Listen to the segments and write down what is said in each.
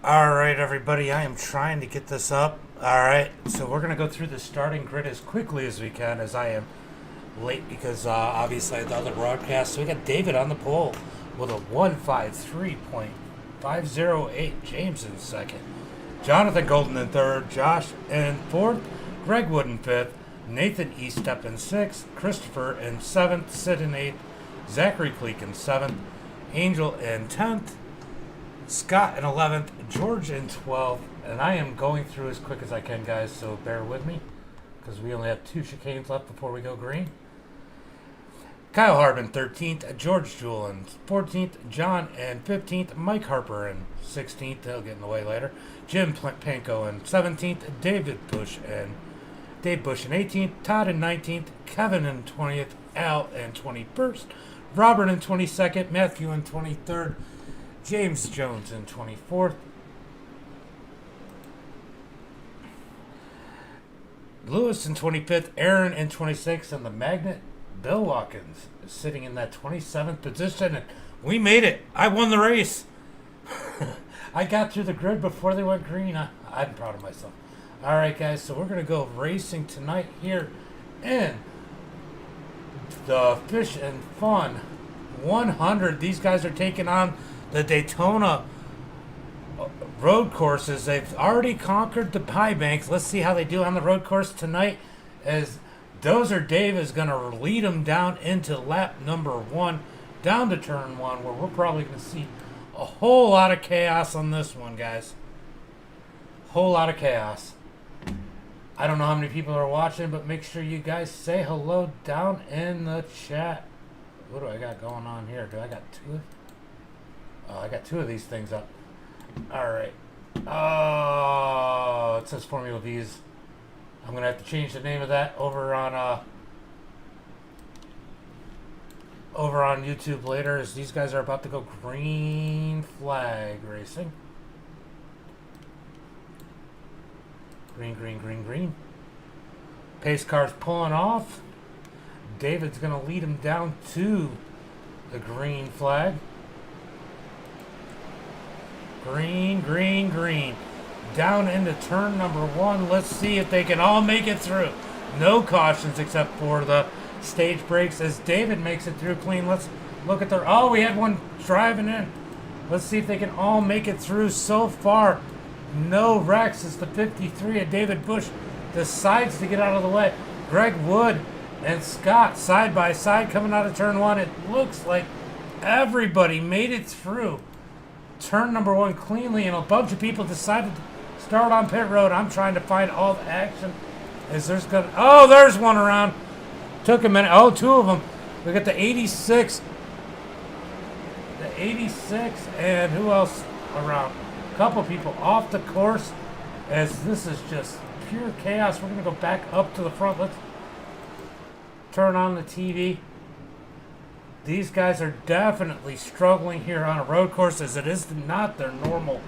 All right, everybody, I am trying to get this up. All right, so we're going to go through the starting grid as quickly as we can, as I am late because obviously I had the other broadcast. So we got David on the pole with a 153.508. James in second. Jonathan Golden in third. Josh in fourth. Greg Wood in fifth. Nathan Eastep in sixth. Christopher in seventh. Sid in eighth. Zachary Cleek in seventh. Angel in 10th. Scott in 11th, George in 12th, and I am going through as quick as I can, guys, so bear with me, because we only have 2 chicanes left before we go green. Kyle Harbin, 13th, George Jewell in 14th, John in 15th, Mike Harper in 16th, they'll get in the way later, Jim Panko in 17th, Dave Bush in 18th, Todd in 19th, Kevin in 20th, Al in 21st, Robert in 22nd, Matthew in 23rd, James Jones in 24th. Lewis in 25th. Aaron in 26th. And the Magnet, Bill Watkins, is sitting in that 27th position. And we made it. I won the race. I got through the grid before they went green. I'm proud of myself. All right, guys. So we're going to go racing tonight here in the Fish and Fun 100. These guys are taking on the Daytona road courses. They've already conquered the high banks. Let's see how they do on the road course tonight, as Dozer Dave is going to lead them down into lap number 1, down to turn 1, where we're probably going to see a whole lot of chaos on this one, guys. Whole lot of chaos. I don't know how many people are watching, but make sure you guys say hello down in the chat. What do I got going on here? Do I got 2? I got 2 of these things up. All right. Oh, it says Formula V's. I'm gonna have to change the name of that over on YouTube later, as these guys are about to go green flag racing. Green, green, green, green. Pace car's pulling off. David's gonna lead him down to the green flag. Green, green, green. Down into turn number 1. Let's see if they can all make it through. No cautions except for the stage brakes as David makes it through clean. Let's look at their... Oh, we had one driving in. Let's see if they can all make it through. So far, no wrecks. It's the 53, and David Bush decides to get out of the way. Greg Wood and Scott side by side coming out of turn 1. It looks like everybody made it through turn number 1 cleanly, and a bunch of people decided to start on pit road. I'm trying to find all the action. There's one around. Took a minute. Oh, 2 of them. We got the 86. The 86, and who else around? A couple people off the course, as this is just pure chaos. We're going to go back up to the front. Let's turn on the TV. These guys are definitely struggling here on a road course, as it is not their normal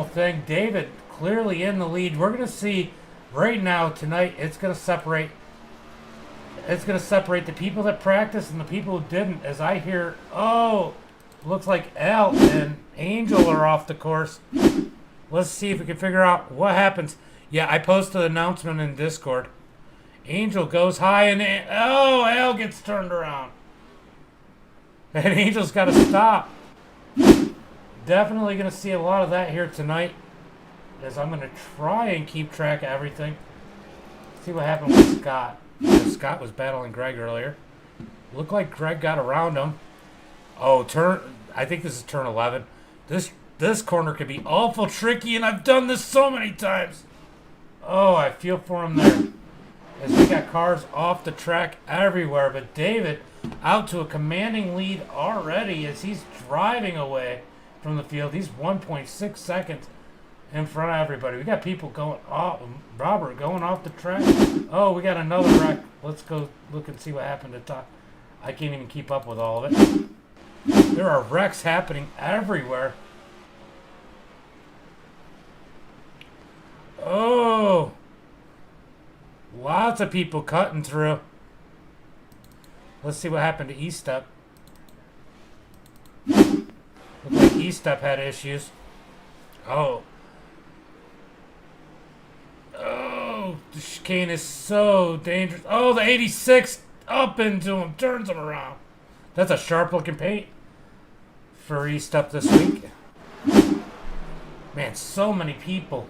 thing. David clearly in the lead. We're going to see right now tonight, it's going to separate the people that practiced and the people who didn't, as I hear, oh, looks like Al and Angel are off the course. Let's see if we can figure out what happens. Yeah, I posted an announcement in Discord. Angel goes high, and Al gets turned around. And Angel's got to stop. Definitely going to see a lot of that here tonight, as I'm going to try and keep track of everything. See what happened with Scott. Scott was battling Greg earlier. Looked like Greg got around him. Oh, I think this is turn 11. This corner could be awful tricky, and I've done this so many times. Oh, I feel for him there, as we got cars off the track everywhere. But David out to a commanding lead already, as he's driving away from the field. He's 1.6 seconds in front of everybody. We got people going off. Robert going off the track. Oh, we got another wreck. Let's go look and see what happened to top. I can't even keep up with all of it. There are wrecks happening everywhere. Oh, lots of people cutting through. Let's see what happened to E-Step. Looks like E-Step had issues. Oh. Oh, the chicane is so dangerous. Oh, the 86 up into him, turns him around. That's a sharp looking paint for East up this week. Man, so many people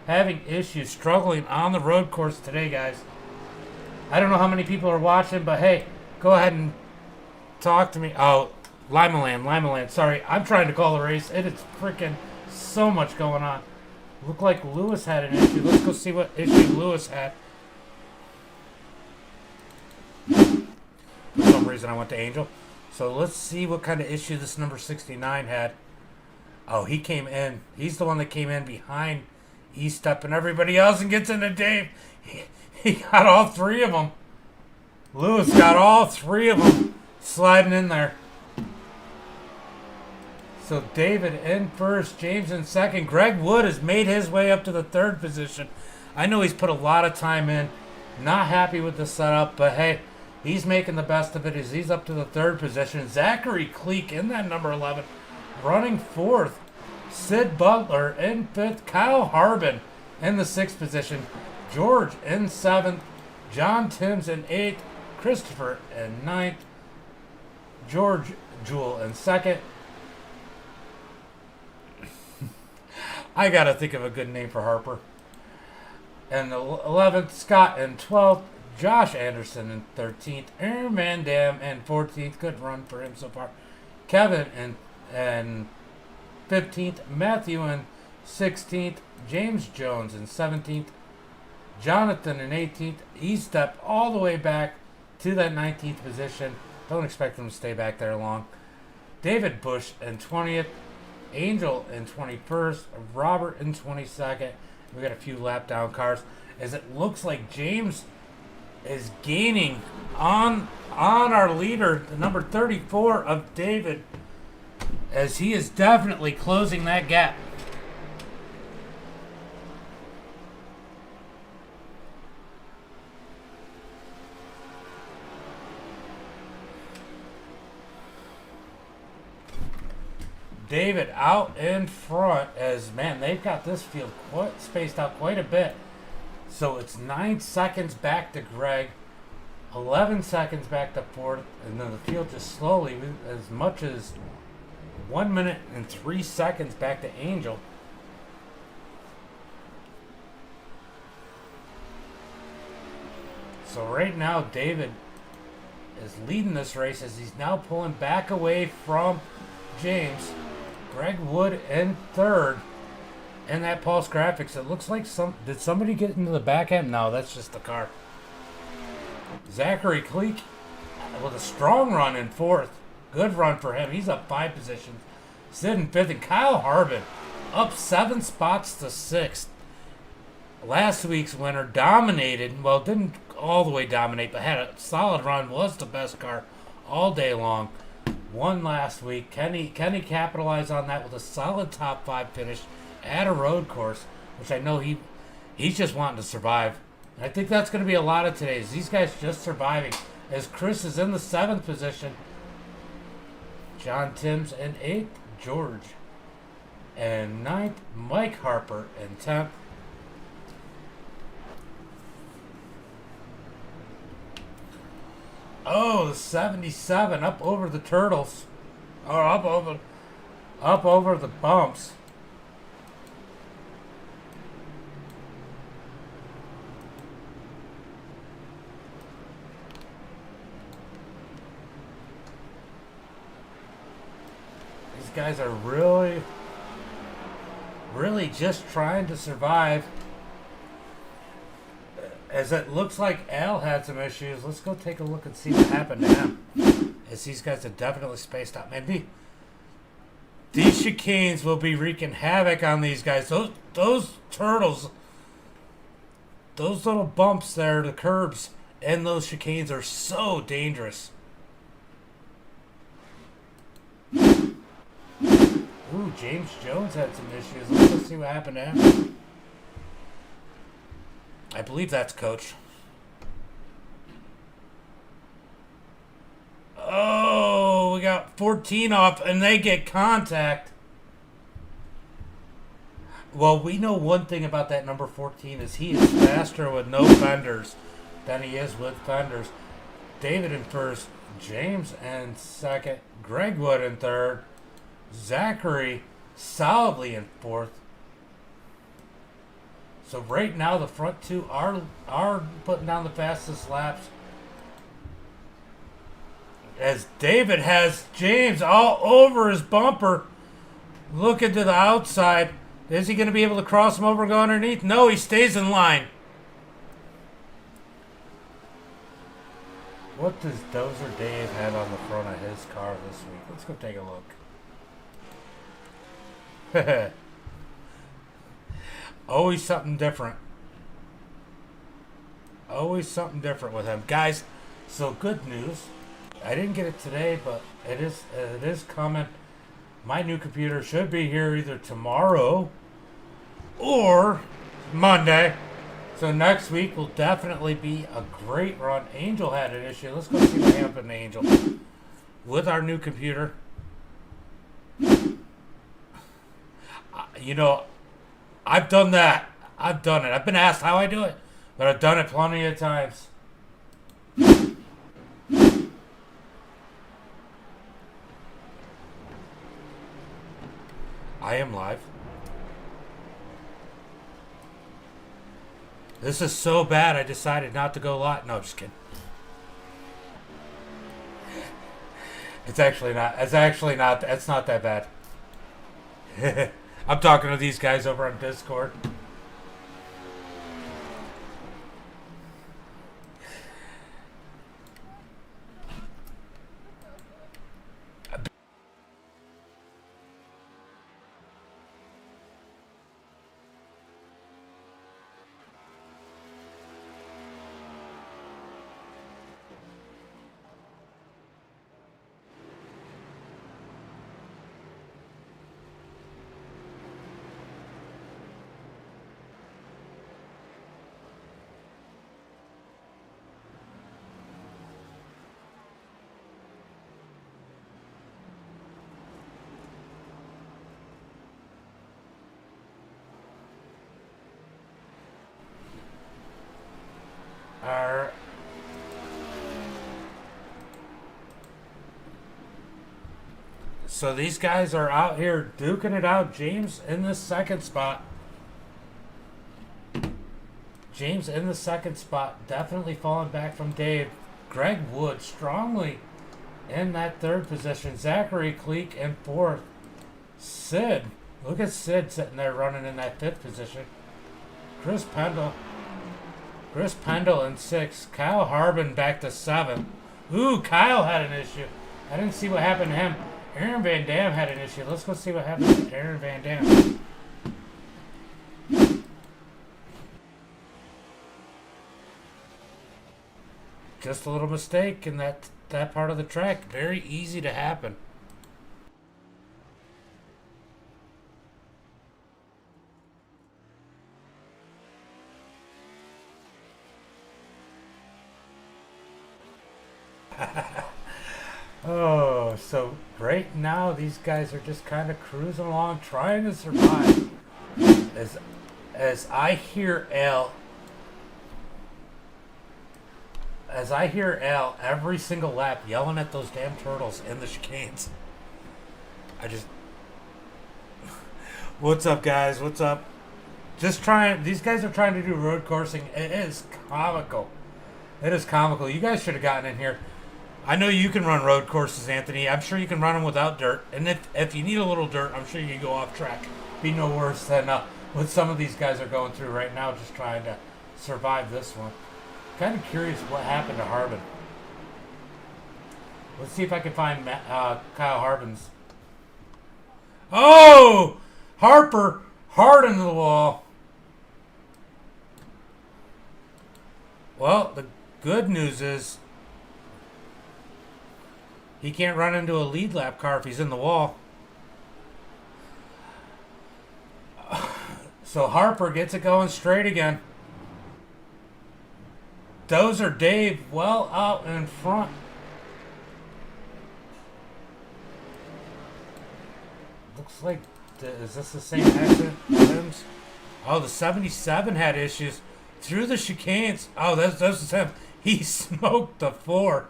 having issues, struggling on the road course today, guys. I don't know how many people are watching, but hey, go ahead and talk to me. Oh, Limaland. Sorry, I'm trying to call the race. It is freaking so much going on. Looked like Lewis had an issue. Let's go see what issue Lewis had. For some reason, I went to Angel. So let's see what kind of issue this number 69 had. Oh, he came in. He's the one that came in behind E-Step and everybody else and gets into Dave. He got all three of them. Lewis got all three of them sliding in there. So David in first, James in second. Greg Wood has made his way up to the third position. I know he's put a lot of time in. Not happy with the setup, but hey, he's making the best of it as he's up to the third position. Zachary Cleek in that number 11, running fourth. Sid Butler in fifth. Kyle Harbin in the sixth position. George in seventh. John Timms in eighth. Christopher in ninth. George Jewell in second. I gotta think of a good name for Harper. And the 11th, Scott in 12th. Josh Anderson in 13th. Aaron Van Dam in 14th. Good run for him so far. Kevin in 15th. Matthew in 16th. James Jones in 17th. Jonathan in 18th. He stepped all the way back to that 19th position. Don't expect him to stay back there long. David Bush in 20th. Angel in 21st. Robert in 22nd. We got a few lap down cars. As it looks like James is gaining on our leader, the number 34 of David, as he is definitely closing that gap. David out in front as, man, they've got this field quite spaced out quite a bit. So it's 9 seconds back to Greg, 11 seconds back to fourth, and then the field just slowly, as much as 1 minute and 3 seconds back to Angel. So right now, David is leading this race as he's now pulling back away from James. Greg Wood in third. And that Pulse Graphix, it looks like did somebody get into the back end? No, that's just the car. Zachary Cleek with a strong run in fourth. Good run for him. He's up 5 positions. Sid in fifth, and Kyle Harbin up 7 spots to 6th. Last week's winner dominated, well, didn't all the way dominate, but had a solid run, was the best car all day long. Won last week. Kenny capitalized on that with a solid top 5 finish at a road course, which I know he's just wanting to survive. And I think that's going to be a lot of today's. These guys just surviving. As Chris is in the 7th position. John Timms in 8th. George in 9th. Mike Harper in 10th. Oh, the 77 up over the turtles. Or up over the bumps. These guys are really just trying to survive. As it looks like Al had some issues. Let's go take a look and see what happened to him. As these guys are definitely spaced out. Maybe these chicanes will be wreaking havoc on these guys. Those turtles, those little bumps there, the curbs, and those chicanes are so dangerous. Ooh, James Jones had some issues. Let's go see what happened to him. I believe that's Coach. Oh, we got 14 off, and they get contact. Well, we know one thing about that number 14 is he is faster with no fenders than he is with fenders. David in first, James in second, Greg Wood in third, Zachary solidly in fourth. So right now the front two are putting down the fastest laps. As David has James all over his bumper, looking to the outside. Is he going to be able to cross him over and go underneath? No, he stays in line. What does Dozer Dave have on the front of his car this week? Let's go take a look. Always something different. Always something different with him. Guys, so good news. I didn't get it today, but it is coming. My new computer should be here either tomorrow or Monday. So next week will definitely be a great run. Angel had an issue. Let's go see what happened to Angel with our new computer. You know, I've done that. I've done it. I've been asked how I do it, but I've done it plenty of times. I am live. This is so bad I decided not to go live. No, just kidding. It's actually not. It's not that bad. I'm talking to these guys over on Discord. Alright. So these guys are out here duking it out. James in the second spot. James in the second spot. Definitely falling back from Dave. Greg Wood strongly in that third position. Zachary Cleek in fourth. Sid. Look at Sid sitting there running in that fifth position. Chris Pendle in sixth. Kyle Harbin back to seventh. Ooh, Kyle had an issue. I didn't see what happened to him. Aaron Van Dam had an issue. Let's go see what happened to Aaron Van Dam. Just a little mistake in that part of the track. Very easy to happen. Oh, so right now these guys are just kind of cruising along, trying to survive. As I hear Al every single lap yelling at those damn turtles in the chicanes. What's up, guys? What's up? These guys are trying to do road coursing. It is comical. It is comical. You guys should have gotten in here. I know you can run road courses, Anthony. I'm sure you can run them without dirt. And if you need a little dirt, I'm sure you can go off track. Be no worse than what some of these guys are going through right now, just trying to survive this one. Kind of curious what happened to Harbin. Let's see if I can find Kyle Harbin's. Oh! Harper hard into the wall. Well, the good news is he can't run into a lead lap car if he's in the wall. So Harper gets it going straight again. Dozer Dave well out in front. Looks like Is this the same accident? Oh, the 77 had issues. Through the chicanes. Oh, that's him. He smoked the 4.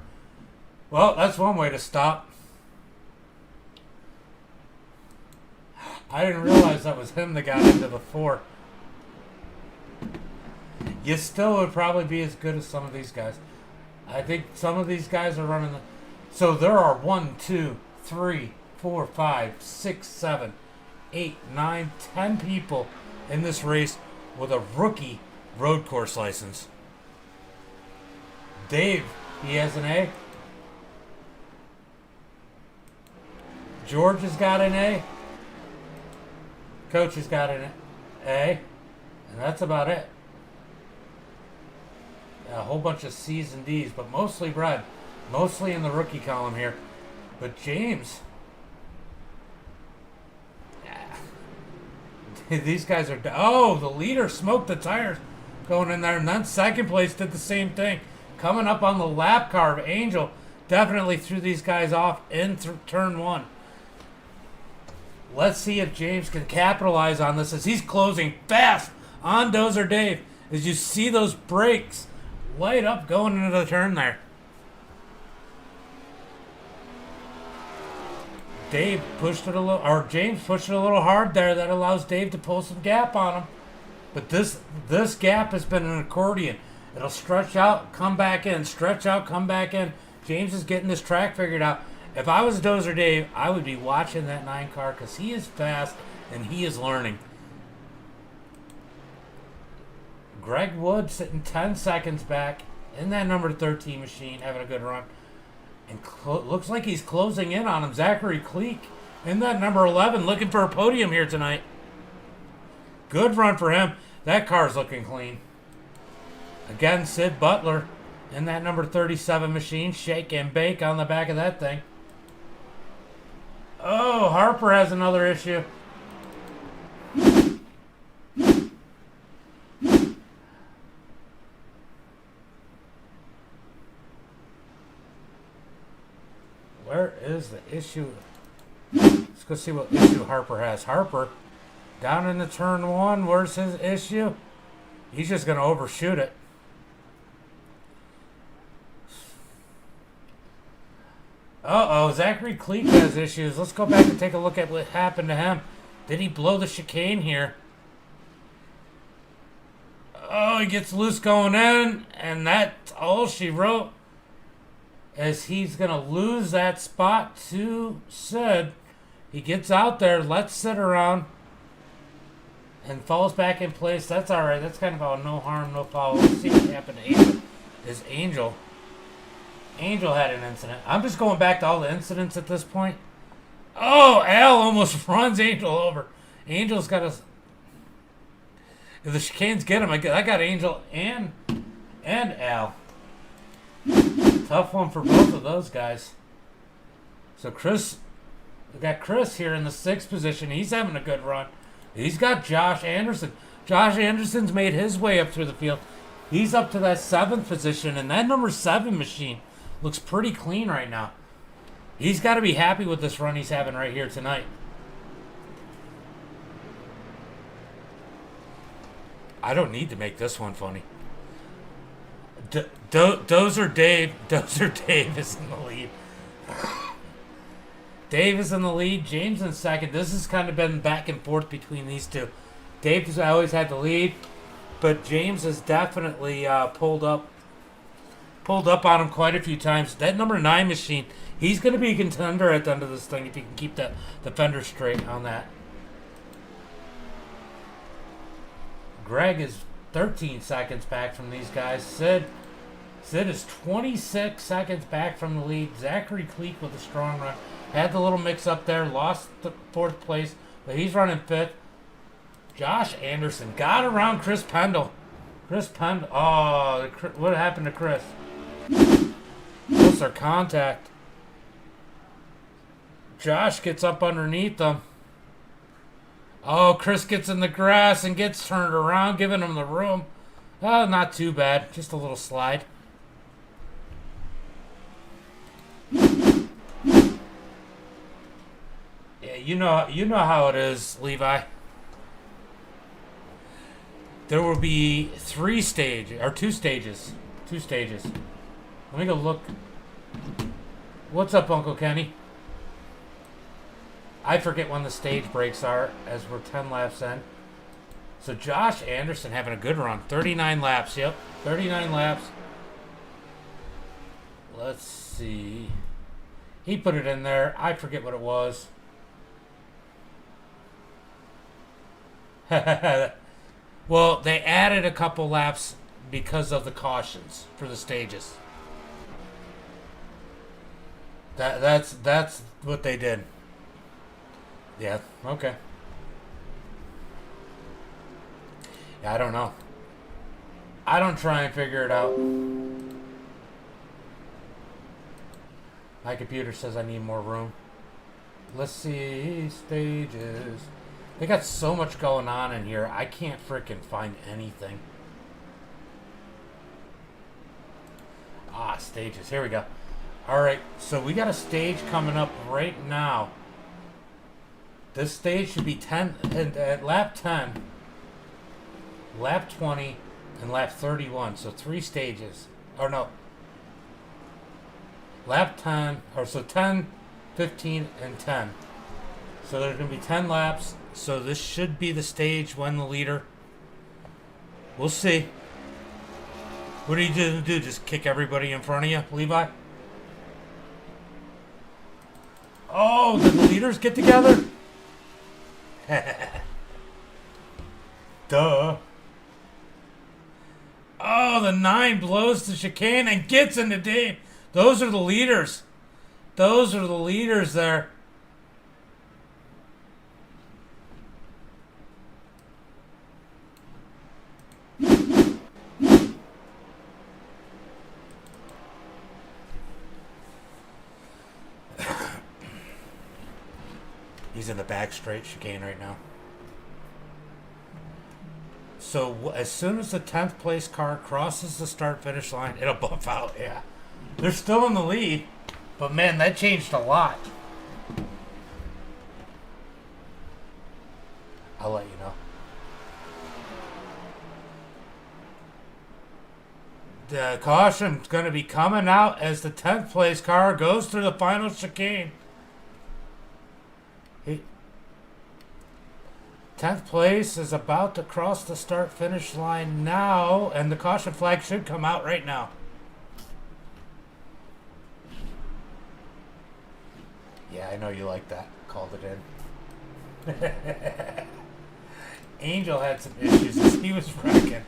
Well, that's one way to stop. I didn't realize that was him that got into the 4. You still would probably be as good as some of these guys. I think some of these guys are running the... So there are 1, 2, 3, 4, 5, 6, 7, 8, 9, 10 people in this race with a rookie road course license. Dave, he has an A. George has got an A. Coach has got an A. And that's about it. A whole bunch of C's and D's, but mostly red. Mostly in the rookie column here. But James... These guys are... Oh, the leader smoked the tires going in there. And then second place did the same thing. Coming up on the lap car of Angel. Definitely threw these guys off in turn 1. Let's see if James can capitalize on this as he's closing fast on Dozer Dave. As you see those brakes light up going into the turn there. Dave pushed it a little, or James pushed it a little hard there. That allows Dave to pull some gap on him. But this gap has been an accordion. It'll stretch out, come back in, stretch out, come back in. James is getting this track figured out. If I was Dozer Dave, I would be watching that 9 car because he is fast and he is learning. Greg Wood sitting 10 seconds back in that number 13 machine, having a good run. And looks like he's closing in on him. Zachary Cleek in that number 11, looking for a podium here tonight. Good run for him. That car's looking clean. Again, Sid Butler in that number 37 machine. Shake and bake on the back of that thing. Oh, Harper has another issue. Where is the issue? Let's go see what issue Harper has. Harper, down in the turn 1, where's his issue? He's just going to overshoot it. Uh-oh, Zachary Cleek has issues. Let's go back and take a look at what happened to him. Did he blow the chicane here? Oh, he gets loose going in, and that's all she wrote. As he's going to lose that spot to Sid. He gets out there, lets Sid around, and falls back in place. That's all right. That's kind of a no harm, no foul. Let's see what happened to Angel. Angel had an incident. I'm just going back to all the incidents at this point. Oh, Al almost runs Angel over. Angel's got a... If the chicanes get him, I got Angel and Al. Tough one for both of those guys. So we got Chris here in the 6th position. He's having a good run. He's got Josh Anderson. Josh Anderson's made his way up through the field. He's up to that 7th position, and that number 7 machine looks pretty clean right now. He's got to be happy with this run he's having right here tonight. I don't need to make this one funny. Dozer Dave is in the lead. Dave is in the lead. James in second. This has kind of been back and forth between these two. Dave has always had the lead, but James has definitely pulled up on him quite a few times. That number 9 machine, he's going to be a contender at the end of this thing if he can keep the fender straight on that. Greg is 13 seconds back from these guys. Sid is 26 seconds back from the lead. Zachary Cleek with a strong run. Had the little mix up there. Lost the 4th place, but he's running 5th. Josh Anderson got around Chris Pendle. Oh, what happened to Chris? What's their contact? Josh gets up underneath them. Oh, Chris gets in the grass and gets turned around, giving him the room. Oh, not too bad. Just a little slide. Yeah, You know how it is, Levi. There will be 3 stages or 2 stages. 2 stages. Let me go look. What's up, Uncle Kenny? I forget when the stage breaks are, as we're 10 laps in. So Josh Anderson having a good run. 39 laps, yep. 39 laps. Let's see. He put it in there. I forget what it was. Well, they added a couple laps because of the cautions for the stages. That's what they did. Yeah, okay. Yeah, I don't know. I don't try and figure it out. My computer says I need more room. Let's see, stages. They got so much going on in here, I can't frickin' find anything. Ah, stages, here we go. Alright, so we got a stage coming up right now. This stage should be 10 at lap 10, lap 20, and lap 31. So 3 stages. Or no. Lap 10, or so 10, 15, and 10. So there's going to be 10 laps. So this should be the stage when the leader. We'll see. What are you going to do? Just kick everybody in front of you, Levi? Oh, did the leaders get together? Duh. Oh, the 9 blows the chicane and gets into Dave. Those are the leaders. Those are the leaders there. He's in the back straight chicane right now. So as soon as the 10th place car crosses the start finish line, it'll bump out. Yeah, they're still in the lead, but man, that changed a lot. I'll let you know. The caution's going to be coming out as the 10th place car goes through the final chicane. 10th place is about to cross the start finish line now, and the caution flag should come out right now. Yeah, I know you like that. Called it in. Angel had some issues as he was wrecking.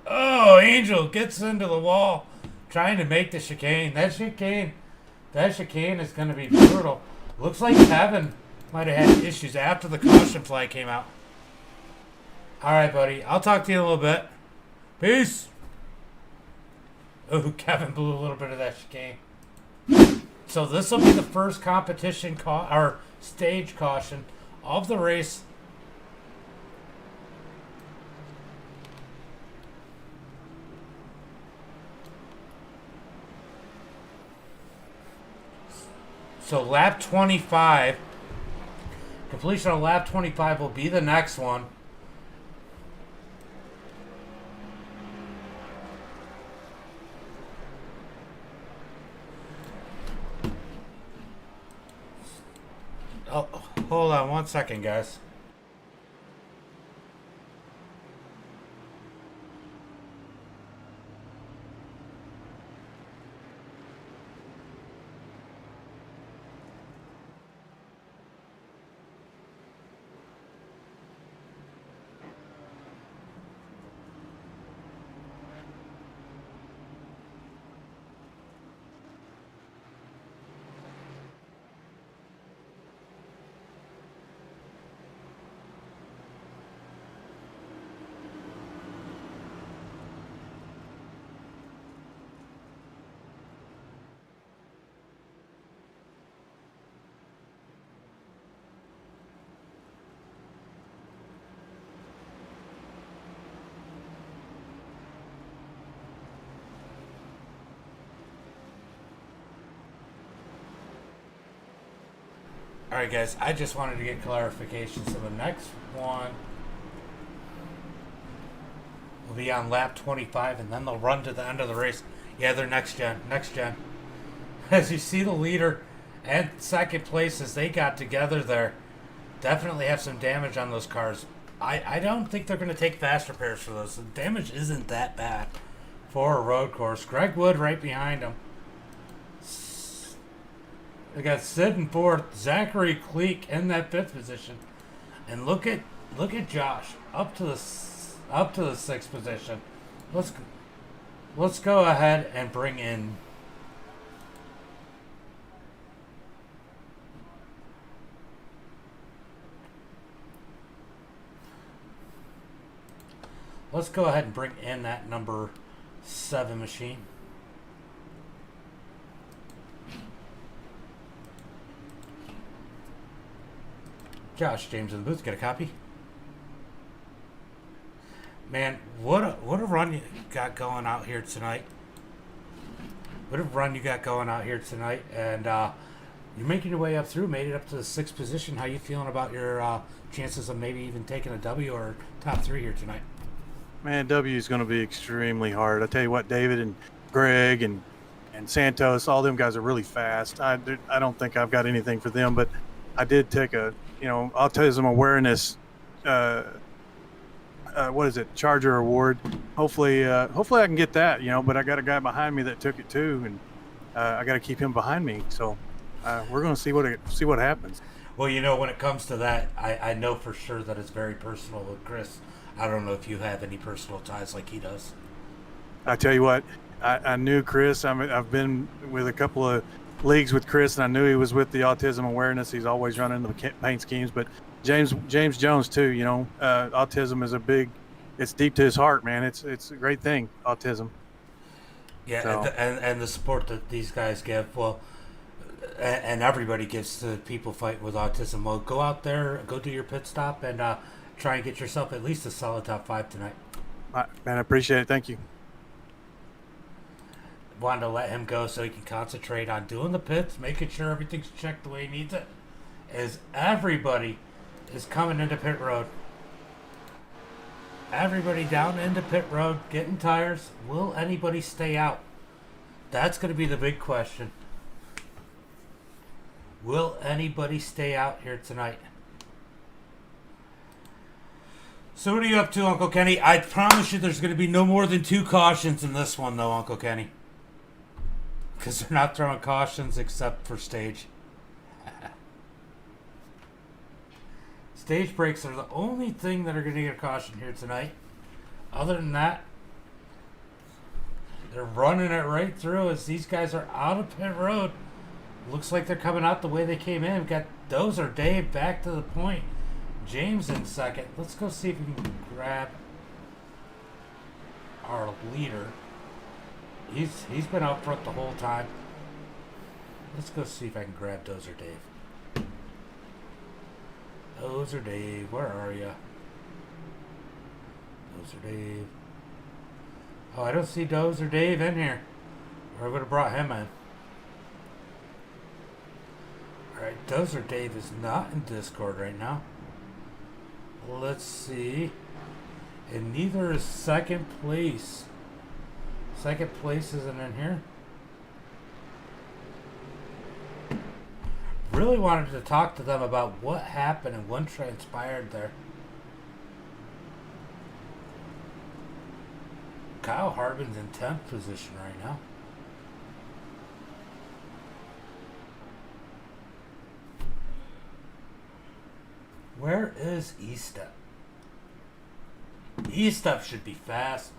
Oh, Angel gets into the wall trying to make the chicane. That chicane is going to be brutal. Looks like Kevin might have had issues after the caution flag came out. All right, buddy. I'll talk to you in a little bit. Peace. Oh, Kevin blew a little bit of that chicane. So this will be the first competition or stage caution of the race. So lap 25, completion of lap 25 will be the next one. Oh, hold on 1 second, guys. Alright guys, I just wanted to get clarification. So the next one will be on lap 25 and then they'll run to the end of the race. Yeah, they're next gen. As you see the leader and second place as they got together there, definitely have some damage on those cars. I don't think they're going to take fast repairs for those. The damage isn't that bad for a road course. Greg Wood right behind him. They got Sid in fourth, Zachary Cleek in that fifth position, and look at Josh up to the sixth position. Let's go ahead and bring in. Let's go ahead and bring in that number 7 machine. Josh James in the booth, get a copy. Man, what a run you got going out here tonight. And you're making your way up through, made it up to the 6th position. How you feeling about your chances of maybe even taking a W or top 3 here tonight? Man, W is going to be extremely hard. I tell you what, David and Greg and Santos, all them guys are really fast. I don't think I've got anything for them, but I did take a autism awareness Charger award. Hopefully I can get that, but I got a guy behind me that took it too, and I got to keep him behind me. So we're going to see what happens. Well, when it comes to that, I know for sure that it's very personal with Chris. I don't know if you have any personal ties like he does. I tell you what, I knew Chris. I've been with a couple of leagues with Chris, and I knew he was with the autism awareness. He's always running the campaign schemes, but James Jones too. Autism is it's deep to his heart, man. It's a great thing, autism. Yeah, so. and the support that these guys give, well, and everybody gives to people fighting with autism. Well, go out there, go do your pit stop, and try and get yourself at least a solid top 5 tonight. Man, I appreciate it. Thank you. Wanted to let him go so he can concentrate on doing the pits, making sure everything's checked the way he needs it. As everybody is coming into pit road. Everybody down into pit road, getting tires. Will anybody stay out? That's going to be the big question. Will anybody stay out here tonight? So what are you up to, Uncle Kenny? I promise you there's going to be no more than 2 cautions in this one, though, Uncle Kenny. Because they're not throwing cautions except for stage. Stage breaks are the only thing that are going to get a caution here tonight. Other than that, they're running it right through as these guys are out of pit road. Looks like they're coming out the way they came in. We've got Dozer Dave back to the point. James in second. Let's go see if we can grab our leader. He's been out front the whole time. Let's go see if I can grab Dozer Dave. Dozer Dave, where are you? Dozer Dave. Oh, I don't see Dozer Dave in here. Or I would have brought him in. Alright, Dozer Dave is not in Discord right now. Let's see. And neither is second place. Second place isn't in here. Really wanted to talk to them about what happened and what transpired there. Kyle Harbin's in 10th position right now. Where is E-Step? E-Step should be fast,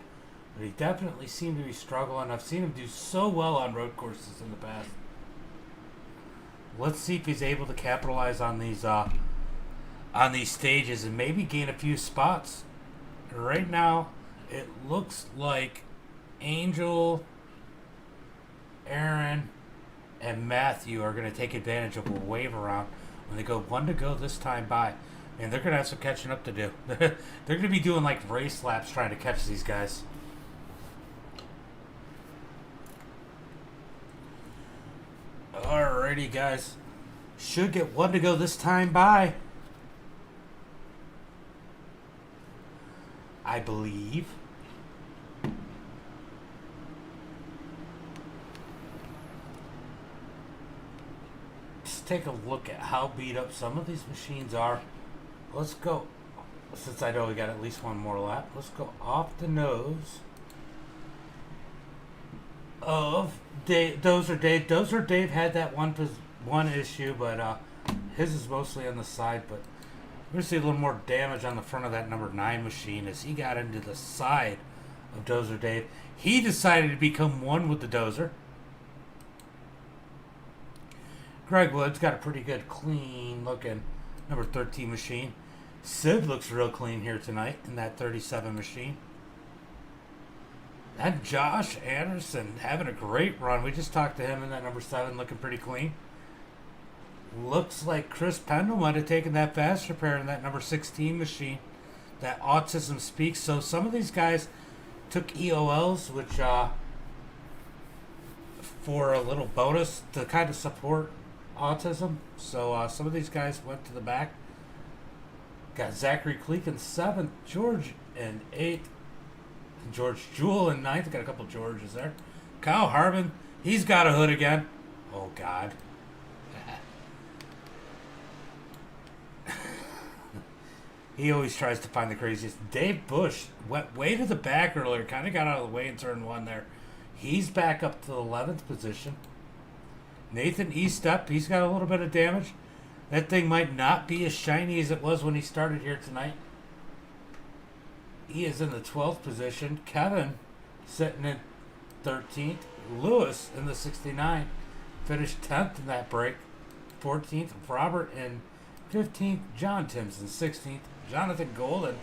but he definitely seemed to be struggling. I've seen him do so well on road courses in the past. Let's see if he's able to capitalize on these stages and maybe gain a few spots. Right now, it looks like Angel, Aaron, and Matthew are going to take advantage of a wave around when they go 1 to go this time by. And they're going to have some catching up to do. They're going to be doing like race laps trying to catch these guys. Alrighty, guys. Should get one to go this time by, I believe. Just take a look at how beat up some of these machines are. Let's go, since I know we got at least one more lap, let's go off the nose of Dozer Dave. Dozer Dave had that one issue, but his is mostly on the side. But we're going to see a little more damage on the front of that number 9 machine as he got into the side of Dozer Dave. He decided to become one with the Dozer. Greg Wood's got a pretty good, clean looking number 13 machine. Sid looks real clean here tonight in that 37 machine. And Josh Anderson having a great run. We just talked to him in that number 7, looking pretty clean. Looks like Chris Pendle might have taken that fast repair in that number 16 machine. That Autism Speaks. So some of these guys took EOLs, which for a little bonus to kind of support autism. So some of these guys went to the back. Got Zachary Cleek in 7th, George in 8th, George Jewell in 9th. Got a couple Georges there. Kyle Harbin, he's got a hood again. Oh, God. He always tries to find the craziest. Dave Bush went way to the back earlier, kind of got out of the way in turn 1 there. He's back up to the 11th position. Nathan Estep, he's got a little bit of damage. That thing might not be as shiny as it was when he started here tonight. He is in the 12th position. Kevin sitting in 13th. Lewis in the 69. Finished 10th in that break. 14th. Robert in 15th. John Timms in 16th. Jonathan Golden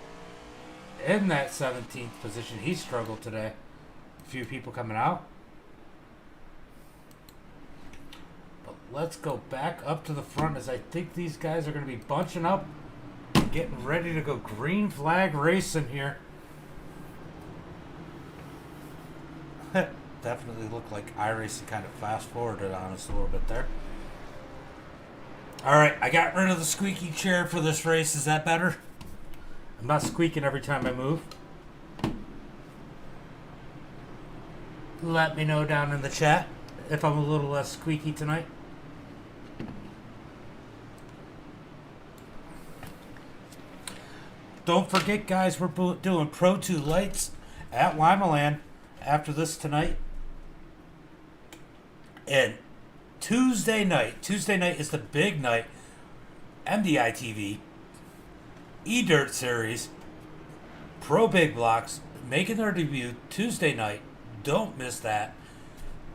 in that 17th position. He struggled today. A few people coming out. But let's go back up to the front as I think these guys are going to be bunching up. Getting ready to go green flag racing here. Definitely looked like iRacing kind of fast forwarded on us a little bit there. Alright, I got rid of the squeaky chair for this race. Is that better? I'm not squeaking every time I move. Let me know down in the chat if I'm a little less squeaky tonight. Don't forget, guys, we're doing Pro 2 Lights at Limaland after this tonight. And Tuesday night is the big night. MDI TV, eDirt Series, Pro Big Blocks, making their debut Tuesday night. Don't miss that.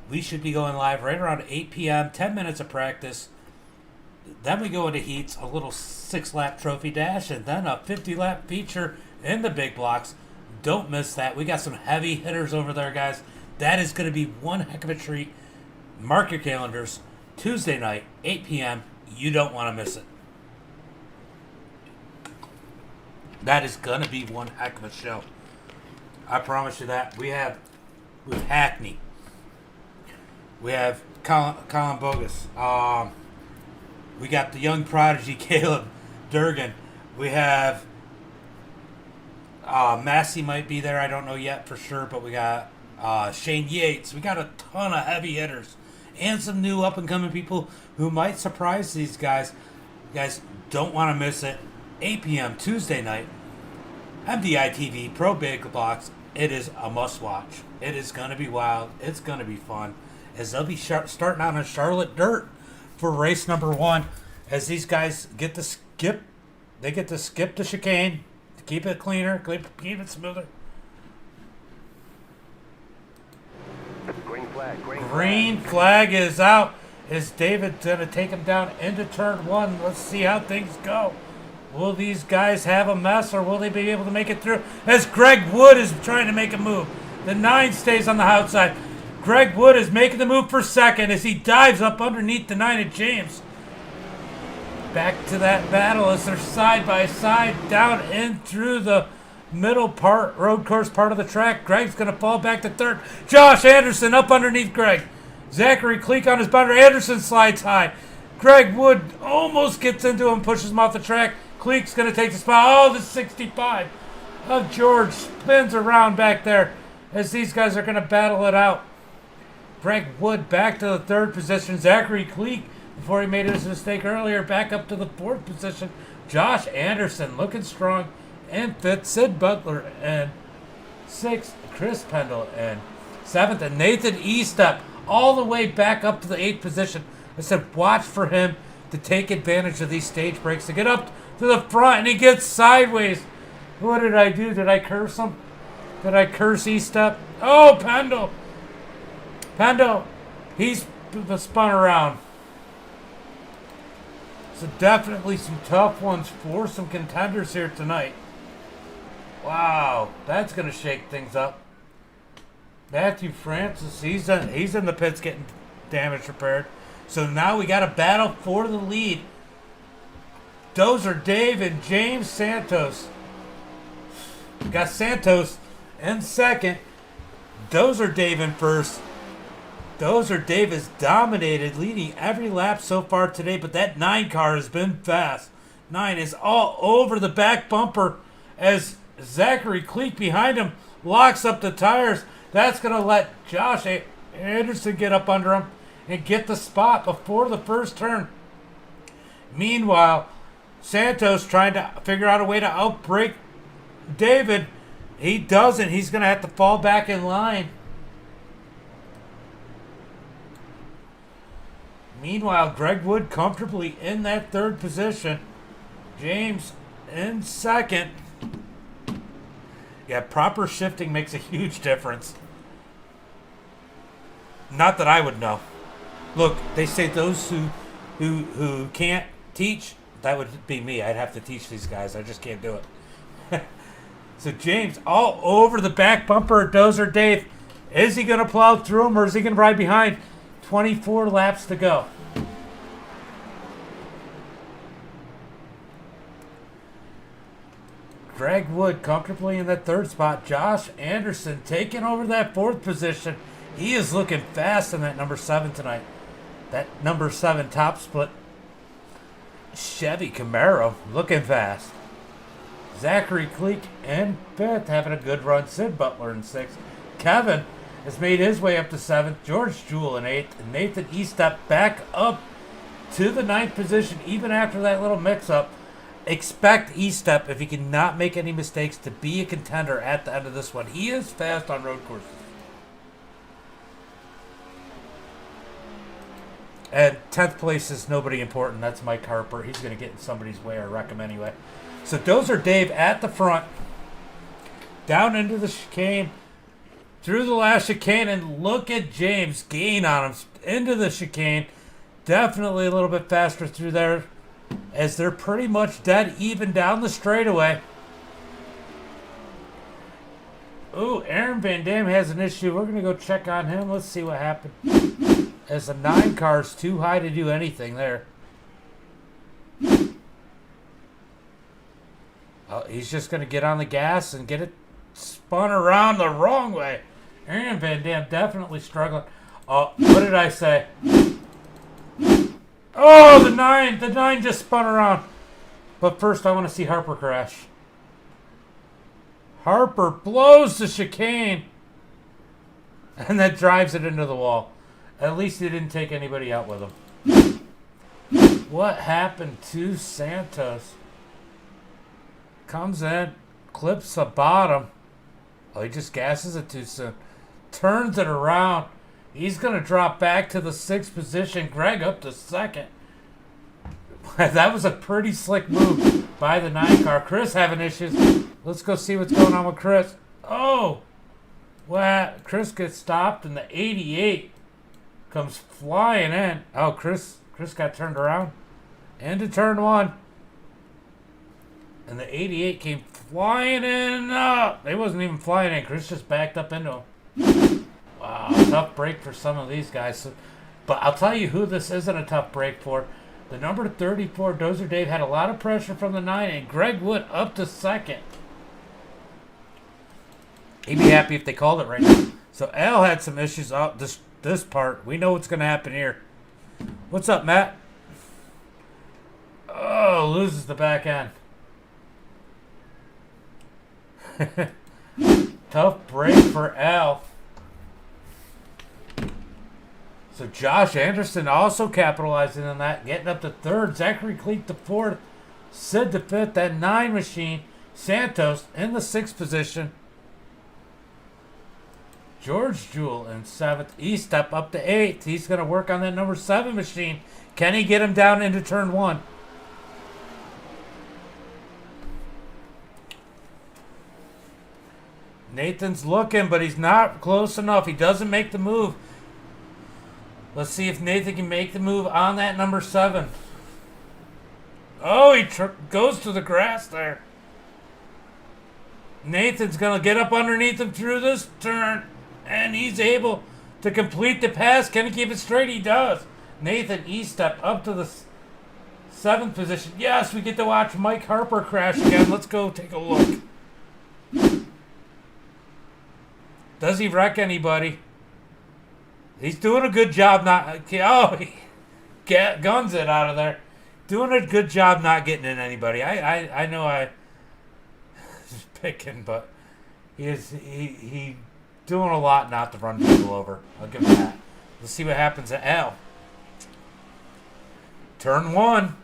We should be going live right around 8 p.m., 10 minutes of practice. Then we go into heats, a little 6-lap trophy dash, and then a 50-lap feature in the big blocks. Don't miss that. We got some heavy hitters over there, guys. That is going to be one heck of a treat. Mark your calendars. Tuesday night, 8 p.m. You don't want to miss it. That is going to be one heck of a show. I promise you that. We have Hackney. We have Colin Bogus. We got the young prodigy, Caleb Durgan. We have Massey might be there. I don't know yet for sure, but we got Shane Yates. We got a ton of heavy hitters and some new up-and-coming people who might surprise these guys. You guys don't want to miss it. 8 p.m. Tuesday night. MDI TV, Pro Big Blocks. It is a must-watch. It is going to be wild. It's going to be fun. As they'll be starting out on Charlotte Dirt for race number 1, as these guys get to skip, they get to skip the chicane to keep it cleaner, keep it smoother. Green flag is out. Is David going to take him down into turn 1? Let's see how things go. Will these guys have a mess, or will they be able to make it through? As Greg Wood is trying to make a move. The 9 stays on the outside. Greg Wood is making the move for second as he dives up underneath the 9 of James. Back to that battle as they're side by side down in through the middle part, road course part of the track. Greg's going to fall back to third. Josh Anderson up underneath Greg. Zachary Cleek on his boundary. Anderson slides high. Greg Wood almost gets into him, pushes him off the track. Cleek's going to take the spot. Oh, the 65 of George spins around back there as these guys are going to battle it out. Greg Wood back to the 3rd position. Zachary Cleek, before he made his mistake earlier, back up to the 4th position. Josh Anderson looking strong and 5th. Sid Butler and 6th. Chris Pendle and 7th. And Nathan Estep all the way back up to the 8th position. I said watch for him to take advantage of these stage breaks to get up to the front, and he gets sideways. What did I do? Did I curse him? Did I curse Estep? Oh, Pendle. Pendle, he's spun around. So definitely some tough ones for some contenders here tonight. Wow, that's going to shake things up. Matthew Francis, he's in the pits getting damage repaired. So now we got a battle for the lead. Dozer Dave and James Santos. We got Santos in 2nd. Dozer Dave in 1st. Dozer Dave has dominated, leading every lap so far today, but that 9 car has been fast. 9 is all over the back bumper as Zachary Cleek behind him locks up the tires. That's going to let Josh Anderson get up under him and get the spot before the first turn. Meanwhile, Santos trying to figure out a way to outbrake David. He doesn't. He's going to have to fall back in line. Meanwhile, Greg Wood comfortably in that 3rd position. James in 2nd. Yeah, proper shifting makes a huge difference. Not that I would know. Look, they say those who can't teach, that would be me. I'd have to teach these guys. I just can't do it. So James all over the back bumper of Dozer Dave. Is he going to plow through him or is he going to ride behind? 24 laps to go. Greg Wood comfortably in that 3rd spot. Josh Anderson taking over that 4th position. He is looking fast in that number 7 tonight. That number 7 top split Chevy Camaro looking fast. Zachary Cleek in 5th, having a good run. Sid Butler in 6th. Kevin has made his way up to 7th. George Jewell in 8th. And Nathan Estep back up to the 9th position, even after that little mix-up. Expect Estep, if he cannot make any mistakes, to be a contender at the end of this one. He is fast on road courses. And 10th place is nobody important. That's Mike Harper. He's going to get in somebody's way, I reckon anyway. So Dozer Dave at the front. Down into the chicane. Through the last chicane. And look at James gain on him. Into the chicane. Definitely a little bit faster through there, as they're pretty much dead even down the straightaway. Ooh, Aaron Van Dam has an issue. We're going to go check on him. Let's see what happened. As the 9 car's too high to do anything there. Oh, he's just going to get on the gas and get it spun around the wrong way. Aaron Van Dam definitely struggling. Oh, what did I say? Oh, the 9. The 9 just spun around. But first, I want to see Harper crash. Harper blows the chicane. And then drives it into the wall. At least he didn't take anybody out with him. What happened to Santos? Comes in, clips the bottom. Oh, he just gasses it too soon. Turns it around. He's going to drop back to the 6th position. Greg up to 2nd. That was a pretty slick move by the 9 car. Chris having issues. Let's go see what's going on with Chris. Oh, well, Chris gets stopped and the 88 comes flying in. Oh, Chris got turned around into turn 1. And the 88 came flying in. Oh, they wasn't even flying in. Chris just backed up into him. Wow, tough break for some of these guys. So, but I'll tell you who this isn't a tough break for. The number 34, Dozer Dave, had a lot of pressure from the 9, and Greg Wood up to 2nd. He'd be happy if they called it right now. So Al had some issues out this part. We know what's going to happen here. What's up, Matt? Oh, loses the back end. Tough break for Al. So Josh Anderson also capitalizing on that, getting up to third. Zachary Cleek to fourth. Sid to fifth. That 9 machine. Santos in the 6th position. George Jewell in 7th. E-Step up to 8th. He's going to work on that number 7 machine. Can he get him down into turn 1? Nathan's looking, but he's not close enough. He doesn't make the move. Let's see if Nathan can make the move on that number 7. Oh, he goes to the grass there. Nathan's going to get up underneath him through this turn, and he's able to complete the pass. Can he keep it straight? He does. Nathan E-Step up to the 7th position. Yes, we get to watch Mike Harper crash again. Let's go take a look. Does he wreck anybody? He's doing a good job not... Oh, he guns it out of there. Doing a good job not getting in anybody. I know I just picking, but he doing a lot not to run people over. I'll give him that. Let's see what happens at Al. Turn 1.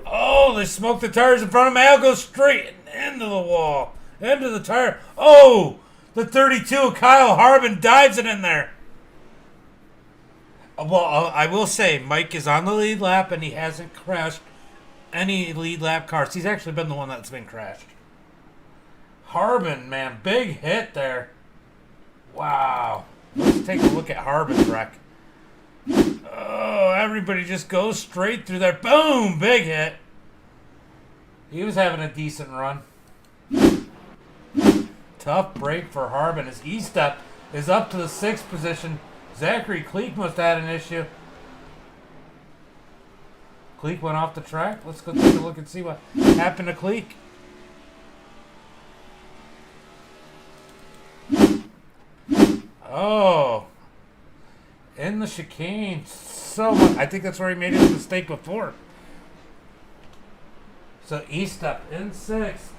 Oh, they smoked the tires in front of him. Al goes straight into the wall. Into the tire. Oh, the 32, Kyle Harbin dives it in there. Well, I will say, Mike is on the lead lap, and he hasn't crashed any lead lap cars. He's actually been the one that's been crashed. Harbin, man, big hit there. Wow. Let's take a look at Harbin's wreck. Oh, everybody just goes straight through there. Boom, big hit. He was having a decent run. Tough break for Harbin. His E-Step is up to the 6th position. Zachary Cleek must have had an issue. Cleek went off the track. Let's go take a look and see what happened to Cleek. Oh. In the chicane. So much. I think that's where he made his mistake before. So E-Step in 6th.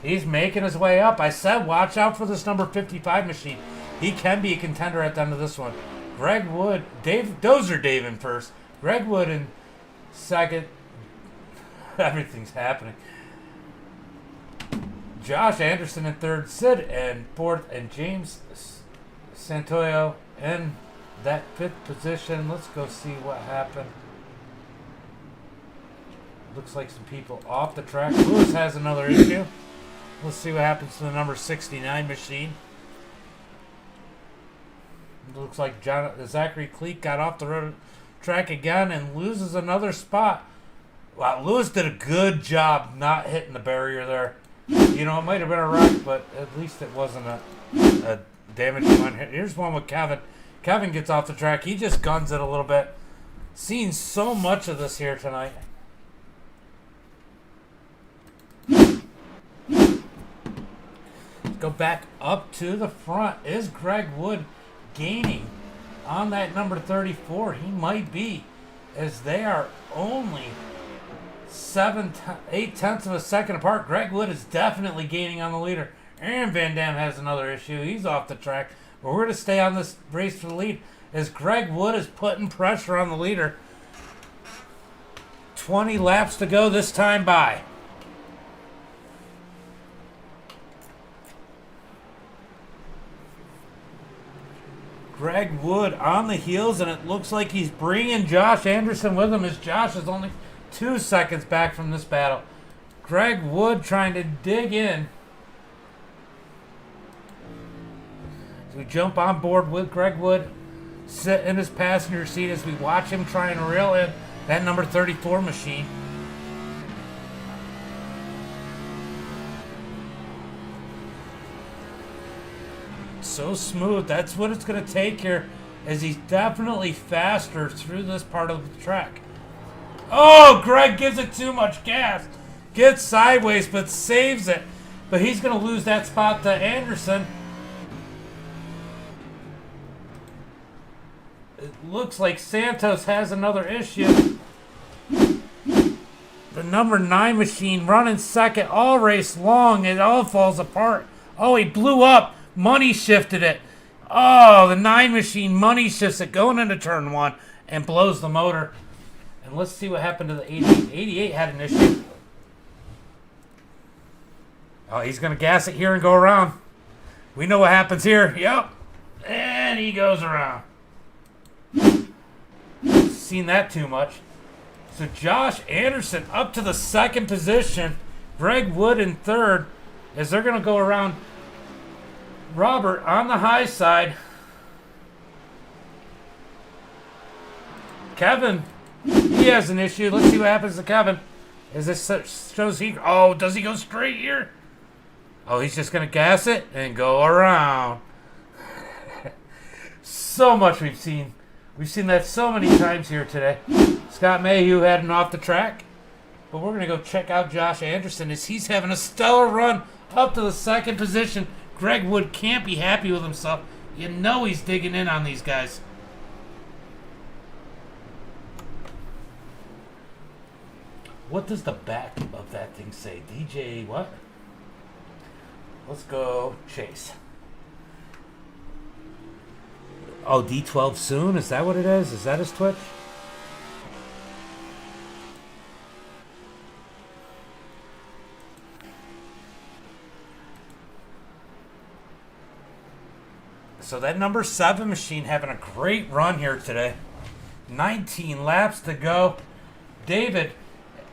He's making his way up. I said watch out for this number 55 machine. He can be a contender at the end of this one. Greg Wood, Dozer Dave in first. Greg Wood in 2nd. Everything's happening. Josh Anderson in 3rd. Sid in 4th. And James Santoyo in that 5th position. Let's go see what happened. Looks like some people off the track. Lewis has another issue. Let's see what happens to the number 69 machine. It looks like Zachary Cleek got off the road track again and loses another spot. Wow, Lewis did a good job not hitting the barrier there. You know, it might have been a wreck, but at least it wasn't a damaging one. Here's one with Kevin. Kevin gets off the track. He just guns it a little bit. Seen so much of this here tonight. Go back up to the front. Is Greg Wood gaining on that number 34? He might be, as they are only 8/10 of a second apart. Greg Wood is definitely gaining on the leader. Aaron Van Dam has another issue. He's off the track. But we're going to stay on this race for the lead as Greg Wood is putting pressure on the leader. 20 laps to go this time by. Greg Wood on the heels, and it looks like he's bringing Josh Anderson with him as Josh is only 2 seconds back from this battle. Greg Wood trying to dig in. As we jump on board with Greg Wood, sit in his passenger seat as we watch him try and reel in that number 34 machine. So smooth. That's what it's going to take here, as he's definitely faster through this part of the track. Oh, Greg gives it too much gas. Gets sideways, but saves it. But he's going to lose that spot to Anderson. It looks like Santos has another issue. The number 9 machine running second all race long. It all falls apart. Oh, he blew up. Money shifted it. Oh, the 9 machine money shifts it going into turn 1 and blows the motor. And let's see what happened to the 88. 88 had an issue. Oh, he's going to gas it here and go around. We know what happens here. Yep. And he goes around. Seen that too much. So Josh Anderson up to the second position. Greg Wood in third as they're going to go around Robert on the high side. Kevin, he has an issue. Let's see what happens to Kevin. As this shows he... Oh, does he go straight here? Oh, he's just going to gas it and go around. So much we've seen. We've seen that so many times here today. Scott Mayhew heading off the track. But we're going to go check out Josh Anderson as he's having a stellar run up to the second position. Greg Wood can't be happy with himself. You know he's digging in on these guys. What does the back of that thing say? DJ what? Let's go Chase. Oh, D12 soon? Is that what it is? Is that his Twitch? So that number 7 machine having a great run here today. 19 laps to go. David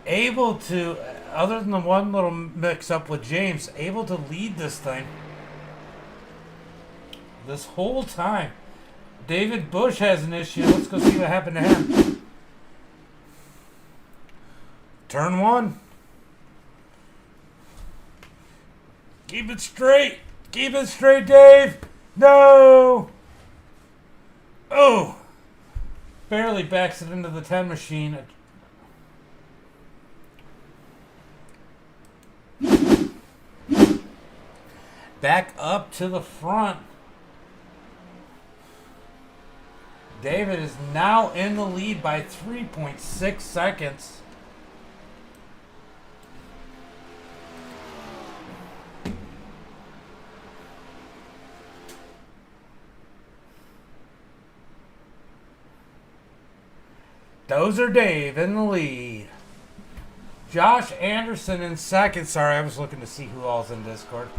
able to, other than the one little mix-up with James, able to lead this thing this whole time. David Bush has an issue. Let's go see what happened to him. Turn 1. Keep it straight. Keep it straight, Dave. No. Oh. Barely backs it into the 10 machine. Back up to the front. David is now in the lead by 3.6 seconds. Dozer Dave in the lead. Josh Anderson in second. Sorry, I was looking to see who all's in Discord.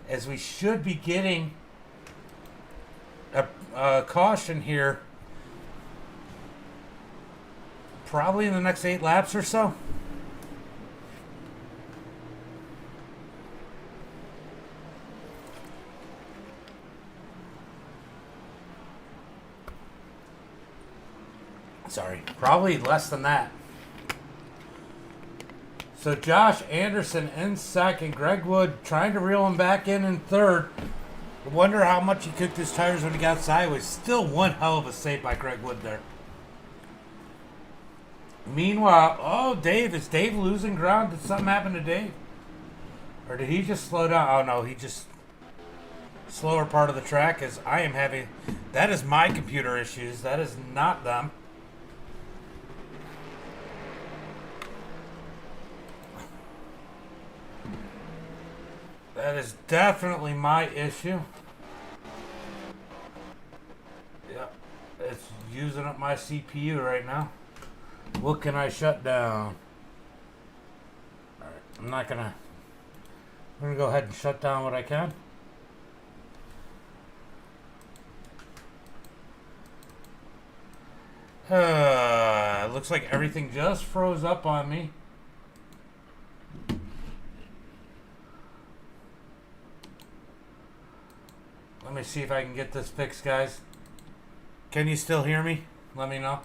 As we should be getting a caution here probably in the next 8 laps or so. Sorry, probably less than that. So Josh Anderson in second. Greg Wood trying to reel him back in third. I wonder how much he cooked his tires when he got sideways. Still one hell of a save by Greg Wood there. Meanwhile, oh, Dave. Is Dave losing ground? Did something happen to Dave? Or did he just slow down? Oh, no, he just... Slower part of the track as I am having... That is my computer issues. That is not them. That is definitely my issue. Yep, it's using up my CPU right now. What can I shut down? Alright, I'm gonna go ahead and shut down what I can. Looks like everything just froze up on me. Let me see if I can get this fixed, guys. Can you still hear me? Let me know.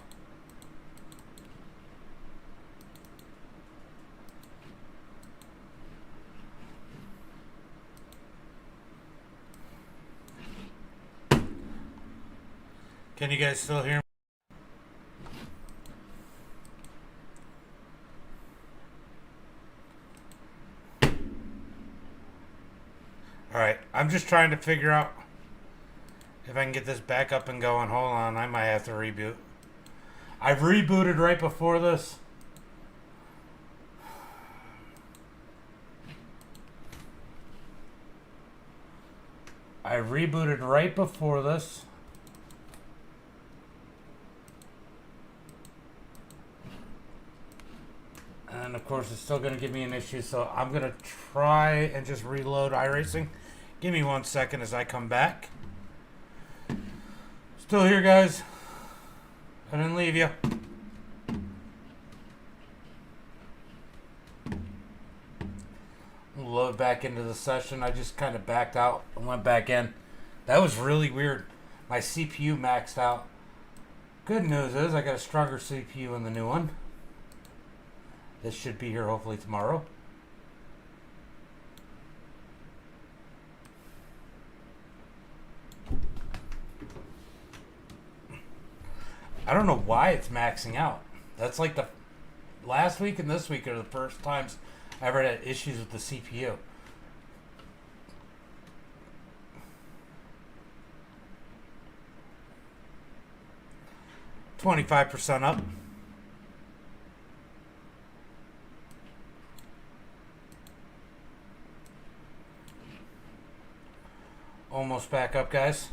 Can you guys still hear me? Alright, I'm just trying to figure out if I can get this back up and going. Hold on, I might have to reboot. I rebooted right before this. And of course, it's still going to give me an issue, so I'm going to try and just reload iRacing. Give me 1 second as I come back. Still here, guys. I didn't leave you. Load back into the session. I just kind of backed out and went back in. That was really weird. My CPU maxed out. Good news is I got a stronger CPU in the new one. This should be here hopefully tomorrow. I don't know why it's maxing out. That's like the last week and this week are the first times I ever had issues with the CPU. $25 up. Almost back up, guys.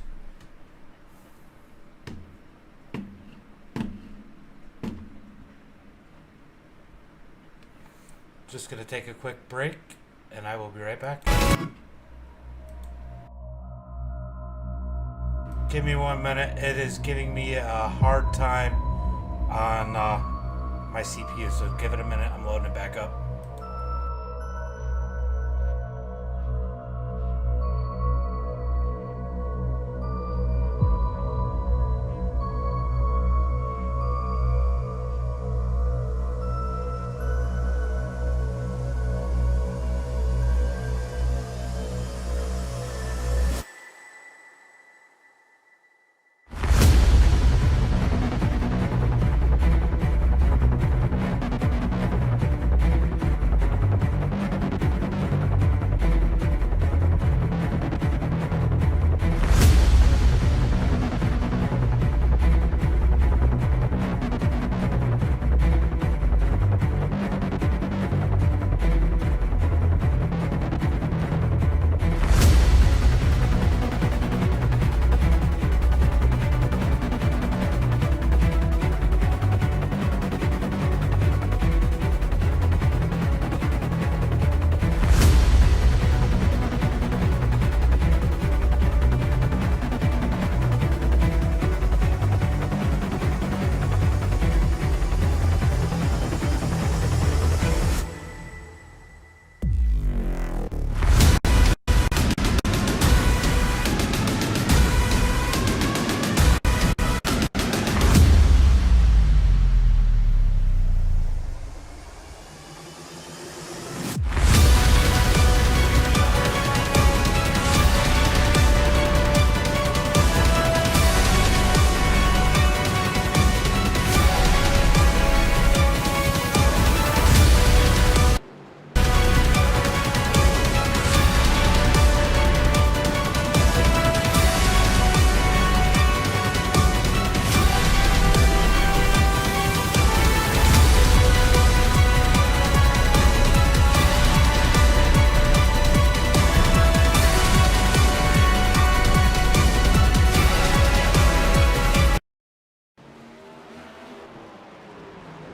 Just going to take a quick break, and I will be right back. Give me 1 minute. It is giving me a hard time on my CPU, so give it a minute. I'm loading it back up.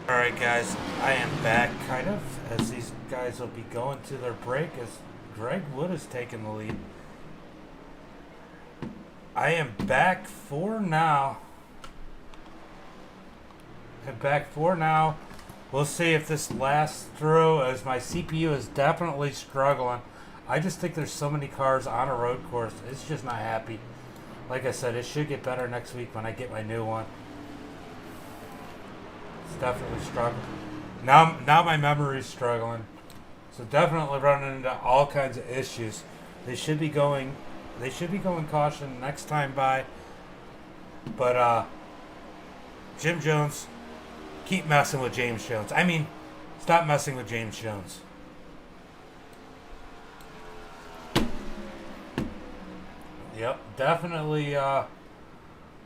Alright guys, I am back kind of, as these guys will be going to their break as Greg Wood is taking the lead. I am back for now. We'll see if this lasts through, as my CPU is definitely struggling. I just think there's so many cars on a road course, it's just not happy. Like I said, it should get better next week when I get my new one. It's definitely struggling. Now my memory is struggling. So definitely running into all kinds of issues. They should be going caution next time by. But Jim Jones, keep messing with James Jones. I mean, stop messing with James Jones. Yep, definitely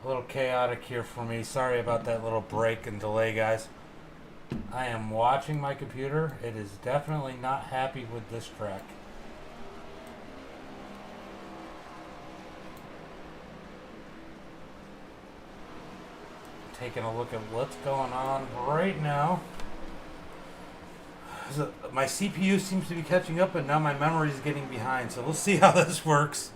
A little chaotic here for me. Sorry about that little break and delay, guys. I am watching my computer. It is definitely not happy with this track. Taking a look at what's going on right now. So my CPU seems to be catching up, and now my memory is getting behind. So we'll see how this works.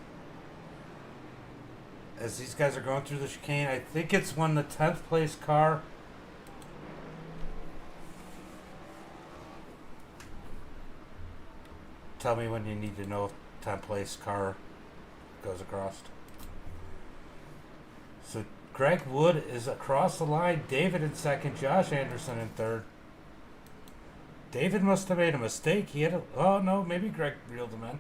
As these guys are going through the chicane, I think it's when the 10th place car. Tell me when you need to know if 10th place car goes across. So Greg Wood is across the line. David in second. Josh Anderson in third. David must have made a mistake. He had a... Oh, no. Maybe Greg reeled him in.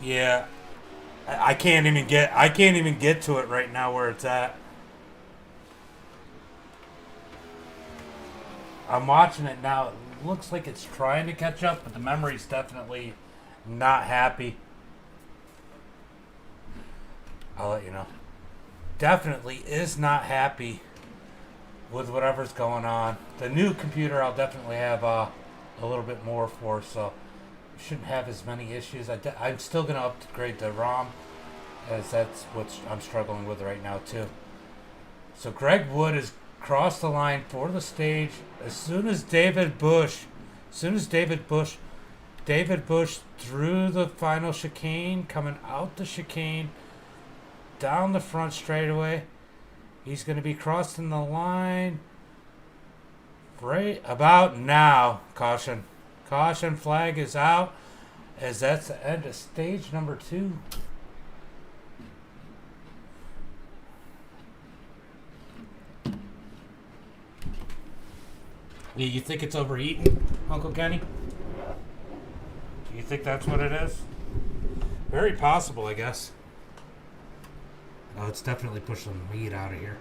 Yeah. I can't even get to it right now where it's at. I'm watching it now. It looks like it's trying to catch up, but the memory's definitely not happy. I'll let you know. Definitely is not happy with whatever's going on. The new computer I'll definitely have a little bit more for, so shouldn't have as many issues. I'm still going to upgrade the ROM, as that's what I'm struggling with right now too. So Greg Wood is crossed the line for the stage as soon as David Bush through the final chicane, coming out the chicane, down the front straightaway. He's going to be crossing the line right about now. Caution, flag is out, as that's the end of stage number 2. You think it's overheating, Uncle Kenny? Do you think that's what it is? Very possible, I guess. Oh, it's definitely pushing the heat out of here.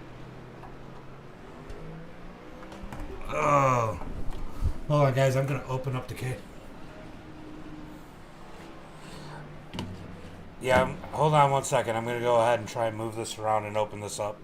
Oh. Hold on, guys. I'm going to open up the case. Yeah, hold on one second. I'm going to go ahead and try and move this around and open this up.